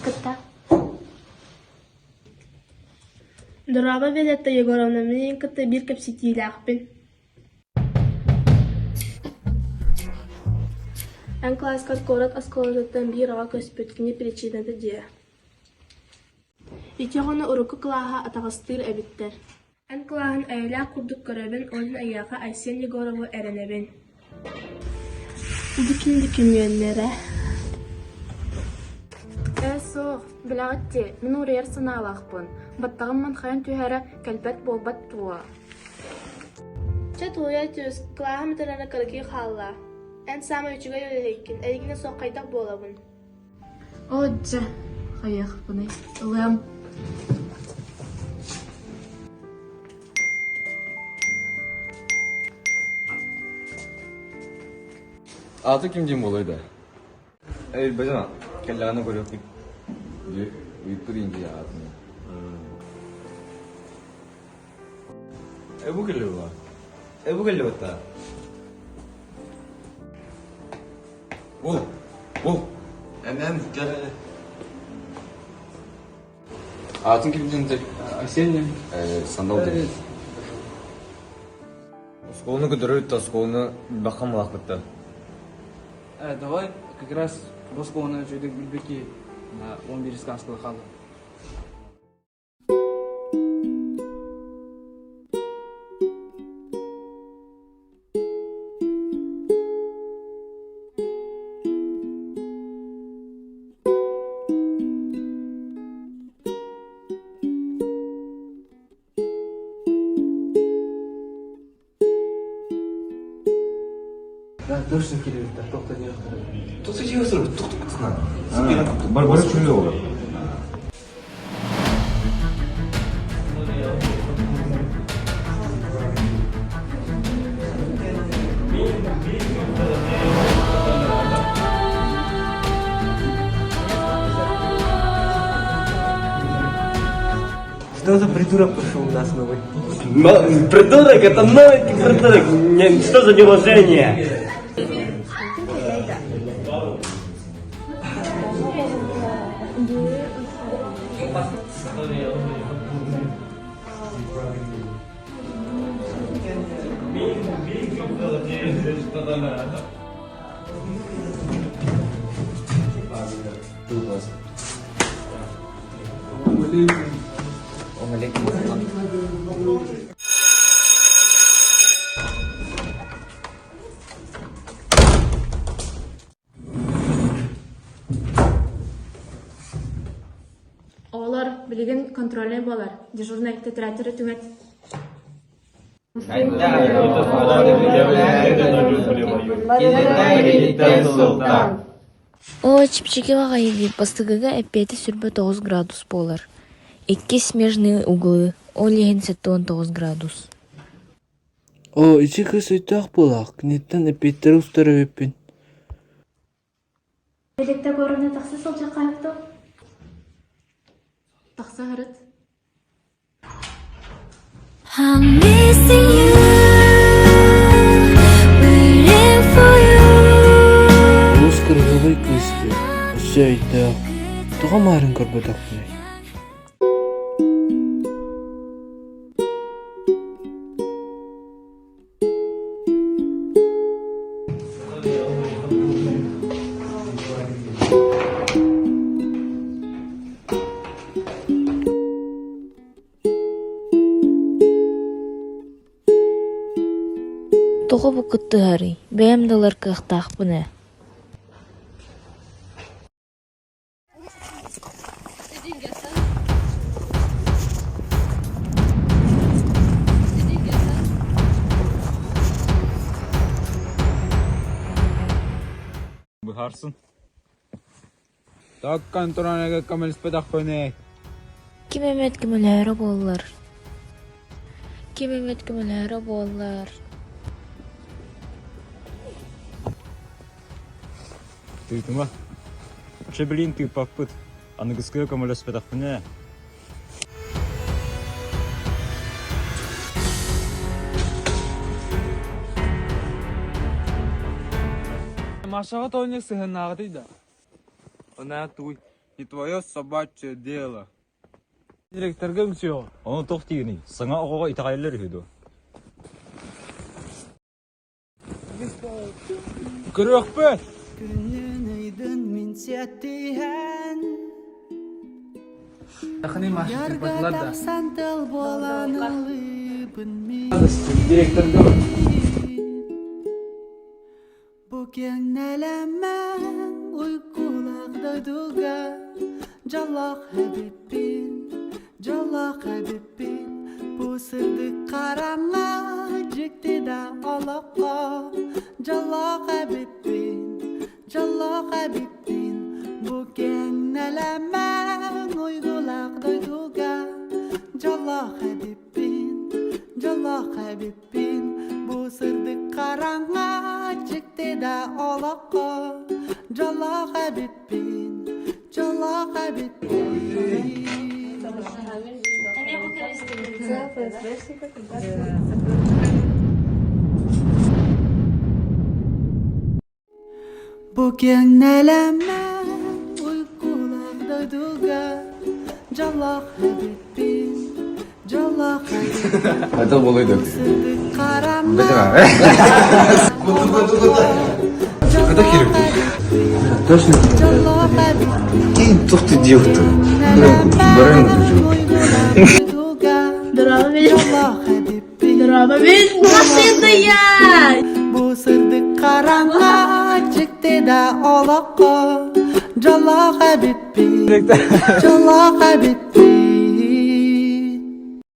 кытта. Дораба Виолетта Егоровна, мен кытта бир кепситилякпин. Эн класскар корат асколотаттан бир ага көспөтүне причинада дия. Итягона уруку клаха атагастыр эбиттер. Эн клахан айла курдук көрөбүн, onun аяка Айсен Егорову эренебин. Дикин мүйөннере. Соох, билағытте, мен урайар сыналақпын. Баттағым мен хайын түйәрі кәлбәт болбат туа. Чат уя түс, клаха мытарана кырыки халла. Эн сама үчүгө өйлекин, элигине соққайтақ болабын. Оджа, хайық бұны, ұлым. Аты кимден болойда? Бәжана, кәлләғаны көрек деп. Үйттір инде атын. Эбу келе ба? Эбу келе бата? Бұл. Әмәм кәрі. Атын кимден деп? Айсен. Сандал деп. Сколыны күдірі өтті, сколыны баққан мұлақ бітті. Давай как раз Босковна жүйдік Гүлбеки на 11 сканского хала. Точно келеді, тоқта не қылды. Тут сидел сразу, тук-тук, знаю. Барбара Чулева. Что за придурок пришел у нас новый? Придурок, это новый придурок. Что за неуважение? Олар, білеген контролер болар. Дежурный әйтті тірәтірі түңәт. О, чипчики вағайы бастығыға әппеті сүрбі 9 градус болар. 2 смежные углы, ол еген 9 градус. О, ичи кыз өйтақ болақ, кінеттен әпеттері ұстары өппен. Белекті көріне тақсы сол жаққа өпті. Тақсы ғырыт. I'm missing you, waiting for you. Ұлыс кырғылы күйісті, үсі өйтақ, тұға марын көрбедақ бұны. Тоғы бұқытты ғары, бәйімділер қықтақ бұны. Бұхарсың. Так контролеге камел спедақ көне. Кемемет кемелері болылар. Кемемет кемелері болылар. Ты ма? Че блин ты попыт? А на гскую камел спедақ көне. Машаға тойнек сыхын ағы дейді. Она туй. не твое собачье дело. Директорга үңсү. Оны тоқ тегіне, сыңа оғаға итағайлар үйді. Көрөк бе? Yakını maaşı bakılar da. Direktörde var. Bugün nelemem uykularda duga Jalak Habibin Bu sırdı karama Cikti da alaka Jalak Habibin Bugün nelemem uykularda duga Jalak Habibin Bu sırdı karama Cikti da alaka Jalak Habibin Bugün nelemem uykularda duga Jalak Habibin Это было и Это херня. Точно? Тух ты делал-то? Баран Drama bir nasıl ya? Bu sırdı karanlığa çıktı da alaka Jalak Habibin